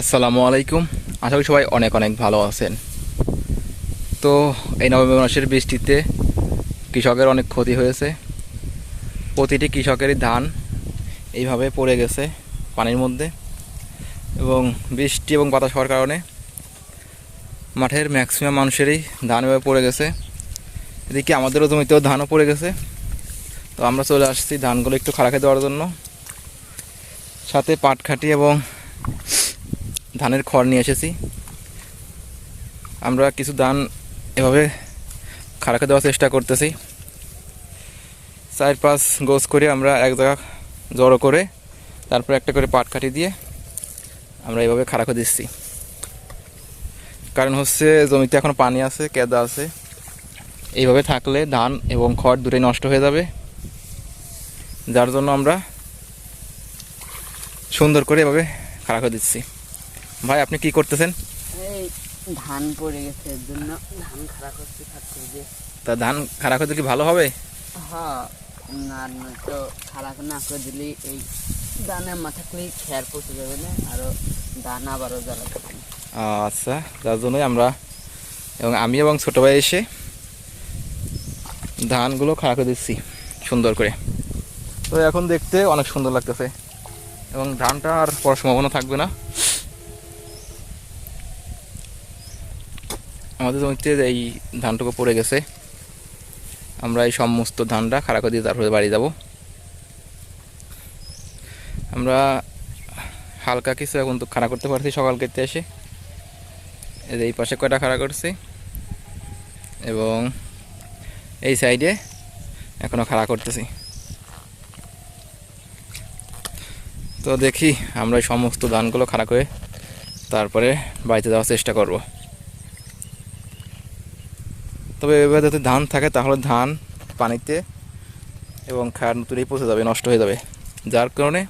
আসসালামু আলাইকুম। আশা করি সবাই অনেক অনেক ভালো আছেন। তো এই নভেম্বর মাসের বৃষ্টিতে কৃষকের অনেক ক্ষতি হয়েছে। প্রতিটি কৃষকেরই ধান এইভাবে পড়ে গেছে পানির মধ্যে, এবং বৃষ্টি এবং বাতাস হওয়ার কারণে মাঠের ম্যাক্সিমাম মানুষেরই ধান এভাবে পড়ে গেছে। এদিকে আমাদেরও জমিতেও ধানও পড়ে গেছে। তো আমরা চলে আসছি ধানগুলো একটু খাড়াকে দেওয়ার জন্য, সাথে পাটখাটি এবং ধানের খড় নিয়ে এসেছি। আমরা কিছু ধান এভাবে খাড়াকে দেওয়ার চেষ্টা করতেছি। 4-5 গোছ করে আমরা এক জায়গা জড়ো করে তারপর একটা করে পাটকাঠি দিয়ে আমরা এইভাবে খাড়াকে দিচ্ছি। কারণ হচ্ছে জমিতে এখন পানি আছে, কেদা আছে। এইভাবে থাকলে ধান এবং খড় দুটোই নষ্ট হয়ে যাবে, যার জন্য আমরা সুন্দর করে এভাবে খাড়াকে দিচ্ছি। ভাই, আপনি কি করতেছেন? এই ধান পড়ে গেছে, এর জন্য ধান খারাপ হচ্ছে খাচ্ছি যে। তা ধান খাড়া করে কি ভালো হবে? হ্যাঁ, না তো খারাপ না করে দিলে এই ধানের মাথা করে খেয়ার পচে যাবে না, আরো ধান আবারও জ্বালা যাবে না। আচ্ছা, যার জন্যই আমরা আমি এবং ছোটো ভাই এসে ধানগুলো খাড়া করে দিচ্ছি সুন্দর করে। তো এখন দেখতে অনেক সুন্দর লাগতেছে এবং ধানটা আর পড়ার সম্ভাবনা থাকবে না। আমাদের জমিতে এই ধানটুকু পড়ে গেছে, আমরা এই সমস্ত ধানটা খাড়া করে দিয়ে তারপরে বাড়ি যাব। আমরা হালকা কিছু এখন তো খাড়া করতে পারছি সকাল কেটে এসে। এই পাশে কয়টা খাড়া করছি এবং এই সাইডে এখনও খাড়া করতেছি। তো দেখি আমরা এই সমস্ত ধানগুলো খাড়া করে তারপরে বাড়িতে যাওয়ার চেষ্টা করব। তবে এভাবে যদি ধান থাকে তাহলে ধান পানিতে এবং খাড়ার নতুনই পচে যাবে, নষ্ট হয়ে যাবে, যার কারণে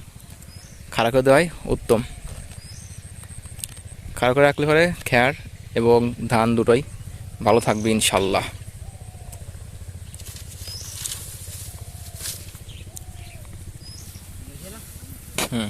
খাড়া করে দেওয়াই উত্তম। খাড়া করে রাখলে পরে খ্যার এবং ধান দুটোই ভালো থাকবে ইনশাল্লাহ। হুম।